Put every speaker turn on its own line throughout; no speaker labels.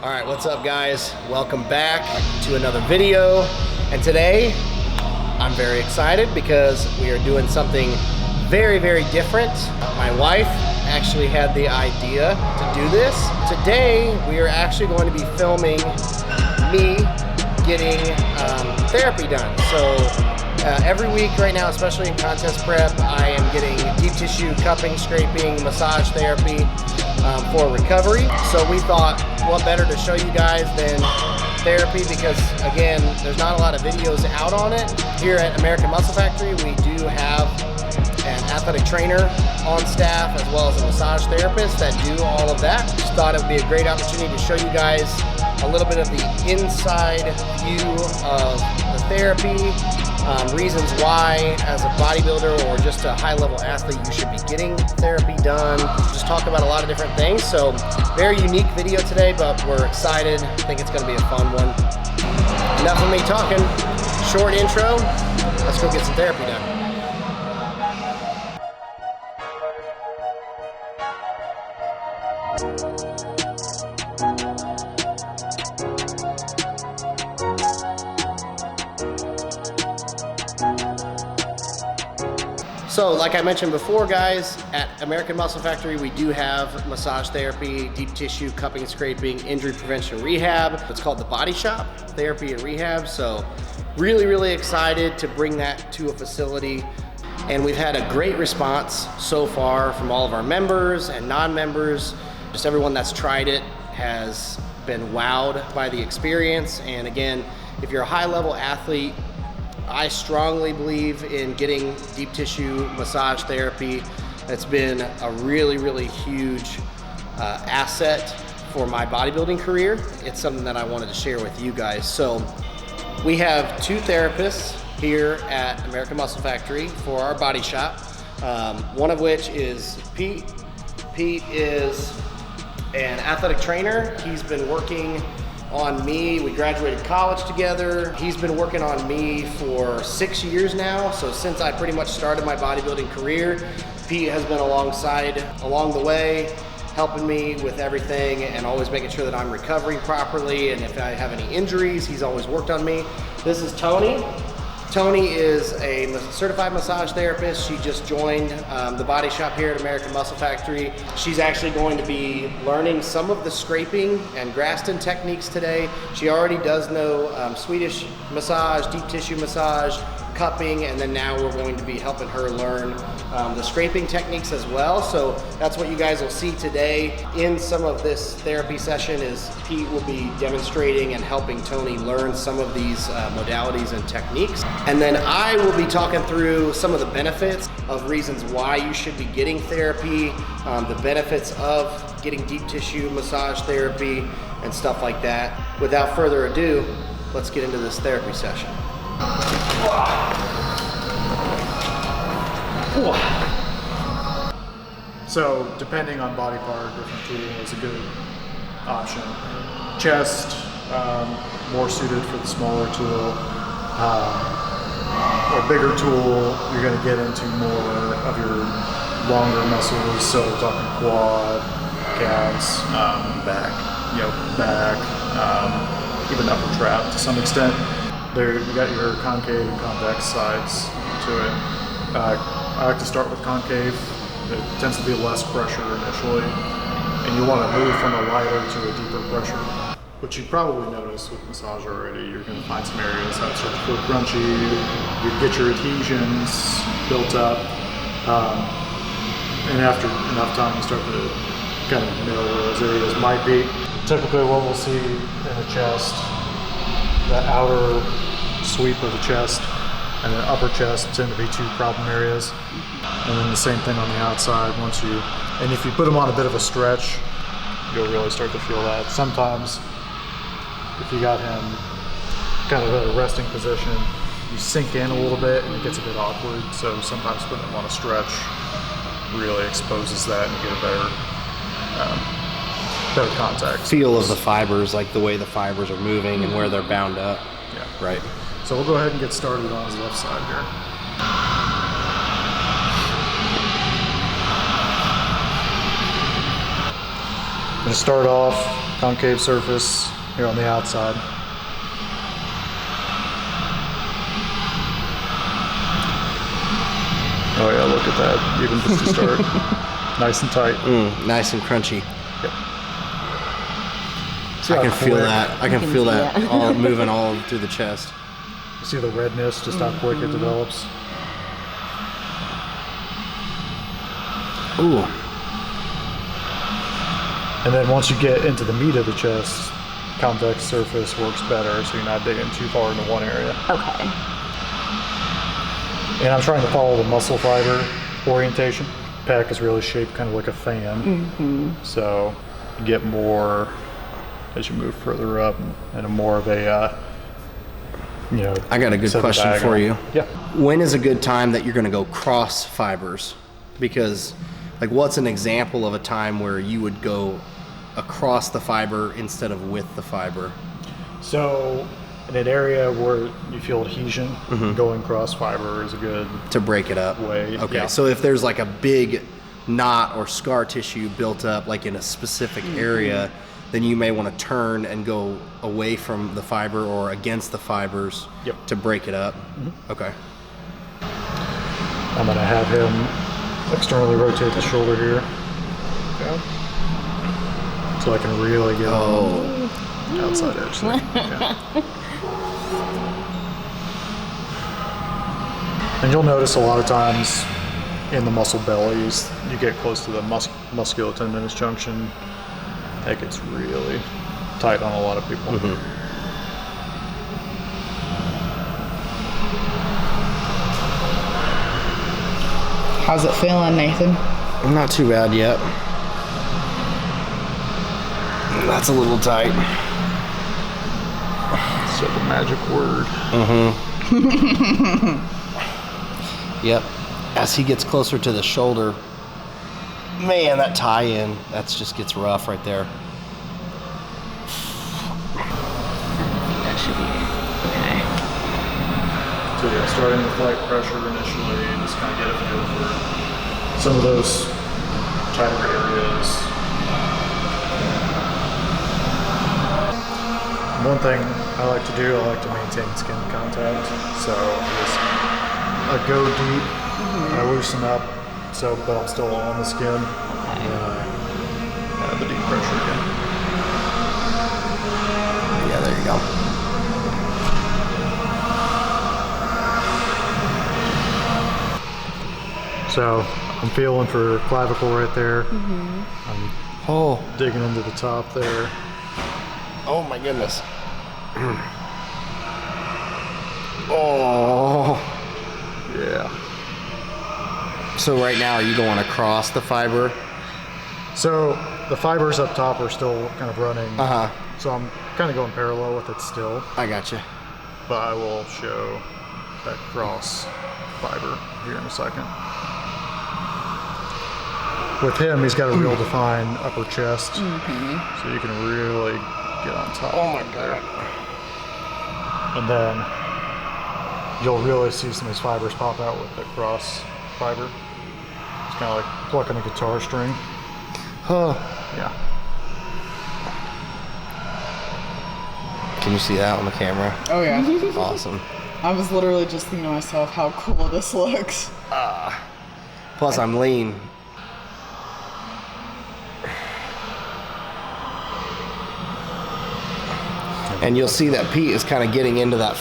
All right, what's up guys? Welcome back to another video. And today, I'm very excited because we are doing something very, very different. My wife actually had the idea to do this. Today, we are actually going to be filming me getting therapy done. So every week right now, especially in contest prep, I am getting deep tissue cupping, scraping, massage therapy for recovery. So we thought, what better to show you guys than therapy, because again, there's not a lot of videos out on it. Here at American Muscle Factory, we do have an athletic trainer on staff as well as a massage therapist that do all of that. Just thought it would be a great opportunity to show you guys a little bit of the inside view of the therapy, reasons why as a bodybuilder or just a high-level athlete you should be getting therapy done. Just talk about a lot of different things. So very unique video today, but we're excited. I think it's going to be a fun one. Enough of me talking. Short intro. Let's go get some therapy done. So like I mentioned before guys, at American Muscle Factory we do have massage therapy, deep tissue, cupping, scraping, injury prevention, rehab. It's called the Body Shop, Therapy and Rehab. So really, really excited to bring that to a facility. And we've had a great response so far from all of our members and non-members. Just everyone that's tried it has been wowed by the experience. And again, if you're a high-level athlete, I strongly believe in getting deep tissue massage therapy. It's been a really, really huge asset for my bodybuilding career. It's something that I wanted to share with you guys. So we have two therapists here at American Muscle Factory for our Body Shop. One of which is Pete. Pete is an athletic trainer. He's been working on me. We graduated college together. He's been working on me for 6 years now. So since I pretty much started my bodybuilding career, Pete has been alongside along the way, helping me with everything and always making sure that I'm recovering properly. And if I have any injuries, he's always worked on me. This is Tony. Tony is a certified massage therapist. She just joined the Body Shop here at American Muscle Factory. She's actually going to be learning some of the scraping and Graston techniques today. She already does know Swedish massage, deep tissue massage, cupping, and then now we're going to be helping her learn the scraping techniques as well. So that's what you guys will see today in some of this therapy session. Is Pete will be demonstrating and helping Tony learn some of these modalities and techniques. And then I will be talking through some of the benefits of reasons why you should be getting therapy, the benefits of getting deep tissue massage therapy and stuff like that. Without further ado, let's get into this therapy session.
So depending on body part, different tool is a good option. Chest, more suited for the smaller tool. Or bigger tool, you're going to get into more of your longer muscles. So we're talking quad, calves, back, even upper trap to some extent. There, you got your concave and convex sides to it. I like to start with concave. It tends to be less pressure initially, and you want to move from a lighter to a deeper pressure. Which you probably notice with massage already. You're going to find some areas that start to feel crunchy. You get your adhesions built up, and after enough time, you start to kind of know where those areas might be. Typically, what we'll see in the chest, the outer sweep of the chest and the upper chest tend to be two problem areas, and then the same thing on the outside. And if you put them on a bit of a stretch, you'll really start to feel that. Sometimes if you got him kind of at a resting position, you sink in a little bit and it gets a bit awkward. So sometimes putting him on a stretch really exposes that and you get a better contact.
Feel of the fibers, like the way the fibers are moving and where they're bound up.
Yeah.
Right.
So we'll go ahead and get started on his left side here. I'm going to start off concave surface here on the outside. Oh yeah, look at that, even just to start. Nice and tight.
Nice and crunchy.
Yep.
I can feel that. I can feel that all moving all through the chest.
You see the redness, just how quick it develops.
Ooh.
And then once you get into the meat of the chest, convex surface works better, so you're not digging too far into one area.
Okay.
And I'm trying to follow the muscle fiber orientation. Pec is really shaped kind of like a fan. So you get more as you move further up and a more of a, you know.
I got a good question for you.
Yeah.
When is a good time that you're going to go cross fibers? Because, like, what's an example of a time where you would go across the fiber instead of with the fiber?
So in an area where you feel adhesion, going cross fiber is a good
to break it up
way.
Okay.
Yeah.
So if there's like a big knot or scar tissue built up like in a specific area, then you may want to turn and go away from the fiber or against the fibers to break it up. Okay.
I'm going to have him externally rotate the shoulder here. Okay. So I can really get on the outside edge there. Okay. And you'll notice a lot of times in the muscle bellies, you get close to the musculotendinous junction, that gets really tight on a lot of people.
How's it feeling, Nathan?
Not too bad yet. That's a little tight.
So the magic word.
Yep. As he gets closer to the shoulder, man, that tie-in, that just gets rough right there.
That should be okay.
So yeah, starting with light pressure initially, just kind of get a feel for some of those tighter areas. One thing I like to do, I like to maintain skin contact. So I go deep, I loosen up, but I'm still on the skin. And then I have the deep pressure again.
Yeah, there you go.
So I'm feeling for clavicle right there. I'm digging into the top there.
Oh my goodness. Oh.
Yeah.
So right now, are you going across the fiber?
So the fibers up top are still kind of running.
Uh-huh.
So I'm kind of going parallel with it still.
I gotcha.
But I will show that cross fiber here in a second. With him, he's got a real defined upper chest. So you can really get on top.
Oh my God.
And then you'll really see some of his fibers pop out with the cross fiber. It's kind of like plucking a guitar string. Yeah.
Can you see that on the camera?
Oh yeah.
Awesome.
I was literally just thinking to myself how cool this looks.
Plus, I'm lean. And you'll see that Pete is kind of getting into that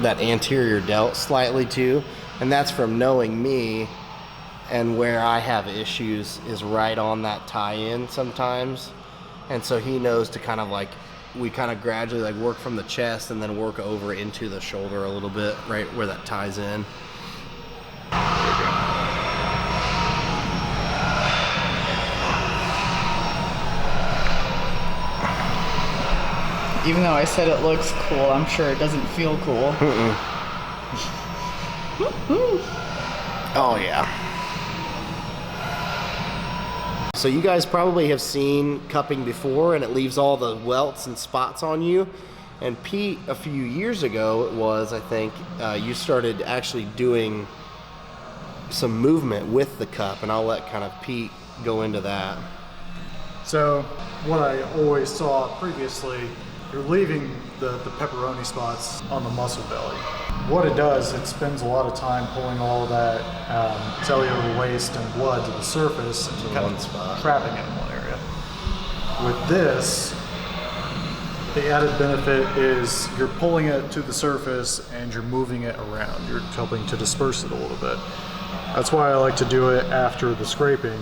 that anterior delt slightly too. And that's from knowing me, and where I have issues is right on that tie-in sometimes. And so he knows to kind of like, we kind of gradually like work from the chest and then work over into the shoulder a little bit, right where that ties in.
Even though I said it looks cool, I'm sure it doesn't feel cool.
Oh yeah. So you guys probably have seen cupping before, and it leaves all the welts and spots on you. And Pete, a few years ago it was, I think, you started actually doing some movement with the cup, and I'll let kind of Pete go into that.
So what I always saw previously, you're leaving the pepperoni spots on the muscle belly. What it does, it spends a lot of time pulling all of that cellular waste and blood to the surface and kind of trapping it in one area. With this, the added benefit is you're pulling it to the surface and you're moving it around. You're helping to disperse it a little bit. That's why I like to do it after the scraping.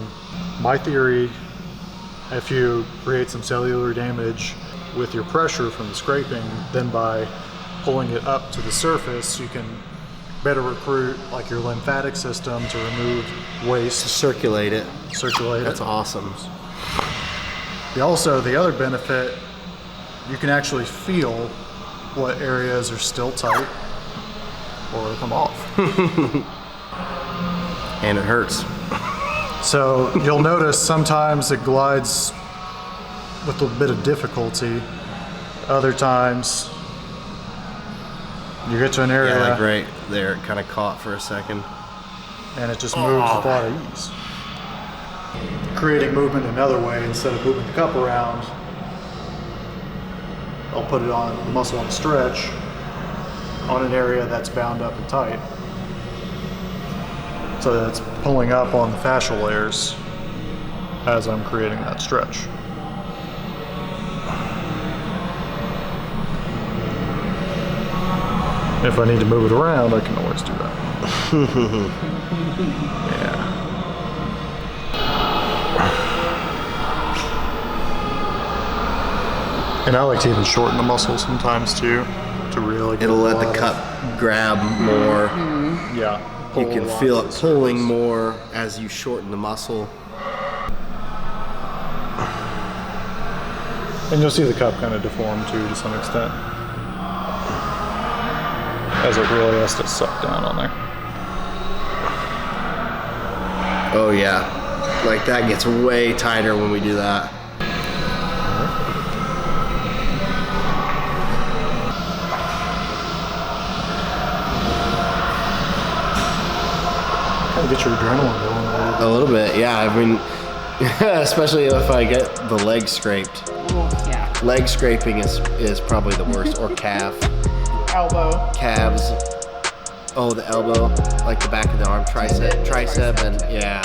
My theory, if you create some cellular damage with your pressure from the scraping, then by pulling it up to the surface, you can better recruit like your lymphatic system to remove waste.
Circulate it.
That's
awesome.
Also, the other benefit, you can actually feel what areas are still tight or come off.
And it hurts.
So you'll notice sometimes it glides with a bit of difficulty. Other times you get to an area,
Yeah, like right there, it kind of caught for a second.
and it just moves with a lot of ease. Creating movement another way, instead of moving the cup around, I'll put it on the muscle on a stretch on an area that's bound up and tight, so that it's pulling up on the fascial layers as I'm creating that stretch. If I need to move it around, I can always do that. Yeah. And I like to even shorten the muscle sometimes too, to really get
It'll let the cup grab more.
Yeah.
You can feel it pulling more as you shorten the muscle.
And you'll see the cup kind of deform too to some extent, as it really has to suck down on there.
Oh yeah, like that gets way tighter when we do that.
Kind of get your adrenaline going a little bit.
A little bit, yeah. I mean, especially if I get the leg scraped.
Yeah.
Leg scraping is probably the worst, or calf.
Elbow.
Calves. Oh, the elbow, like the back of the arm, tricep, and yeah.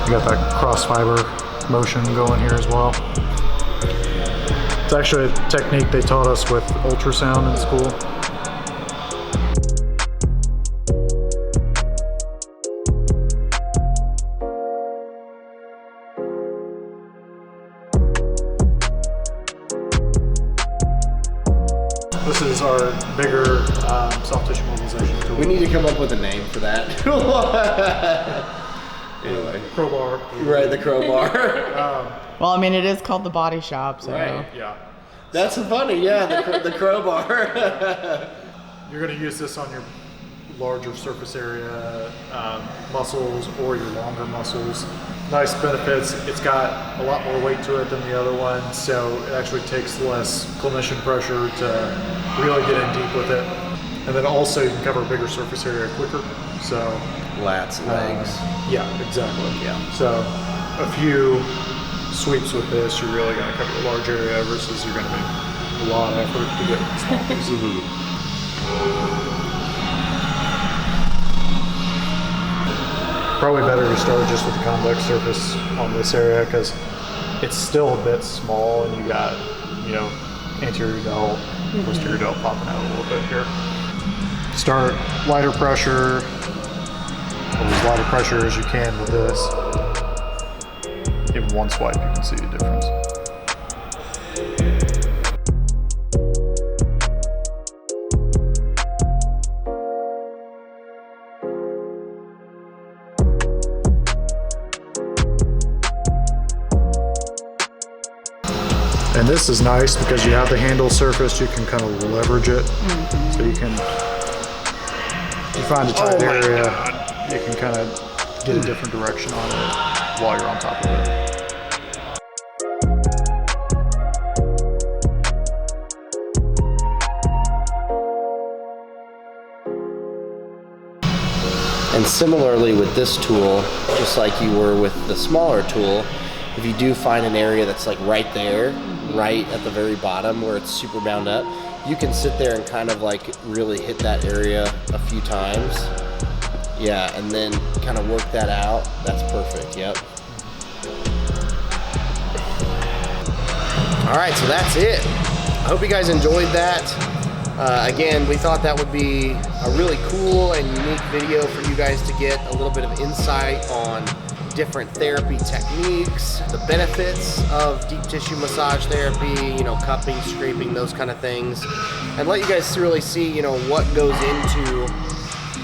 You got that cross fiber motion going here as well. It's actually a technique they taught us with ultrasound in school. This is our bigger soft tissue mobilization tool.
We need to come up with a name for that. Anyway.
Crowbar.
Right, the crowbar.
Well, I mean, it is called the Body Shop, so.
Right.
Yeah.
That's funny, yeah, the crowbar.
You're going to use this on your larger surface area muscles or your longer muscles. Nice benefits. It's got a lot more weight to it than the other one, so it actually takes less clinician pressure to really get in deep with it. And then also you can cover a bigger surface area quicker. So
Lats, legs.
yeah, exactly. Yeah. So a few sweeps with this, you're really going to cover a large area versus you're going to make a lot of effort to get small pieces. Probably better to start just with the convex surface on this area because it's still a bit small, and you got, anterior delt, posterior delt popping out a little bit here. Start lighter pressure, or as light a pressure as you can with this. In one swipe, you can see the difference. And this is nice because you have the handle surface, you can kind of leverage it. So you can, if you find a tight area, you can kind of get a different direction on it while you're on top of it.
And similarly with this tool, just like you were with the smaller tool, if you do find an area that's like right there, right at the very bottom where it's super bound up, you can sit there and kind of like really hit that area a few times. Yeah, and then kind of work that out. That's perfect, yep. All right, so that's it. I hope you guys enjoyed that. Again, we thought that would be a really cool and unique video for you guys to get a little bit of insight on different therapy techniques, the benefits of deep tissue massage therapy, you know, cupping, scraping, those kind of things, and let you guys really see, you know, what goes into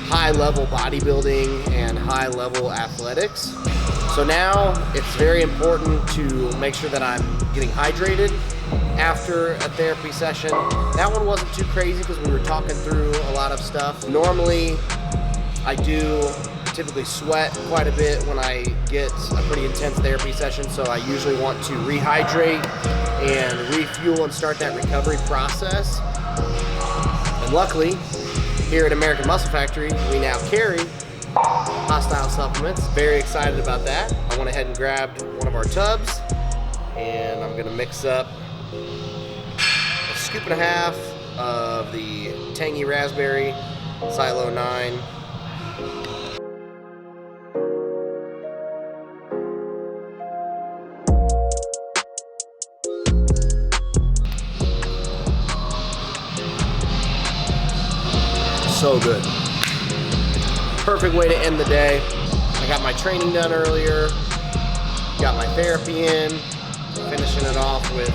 high-level bodybuilding and high-level athletics. So now it's very important to make sure that I'm getting hydrated after a therapy session. That one wasn't too crazy because we were talking through a lot of stuff. Normally, I do typically sweat quite a bit when I get a pretty intense therapy session, so I usually want to rehydrate and refuel and start that recovery process. And luckily, here at American Muscle Factory, we now carry HOSSTILE supplements. Very excited about that. I went ahead and grabbed one of our tubs, and I'm gonna mix up a scoop and a half of the tangy raspberry Silo 9. So good. Perfect way to end the day. I got my training done earlier, got my therapy in, finishing it off with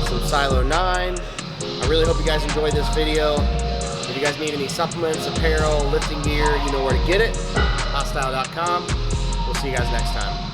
some Silo 9. I really hope you guys enjoyed this video. If you guys need any supplements, apparel, lifting gear, you know where to get it. HOSSTILE.com. We'll see you guys next time.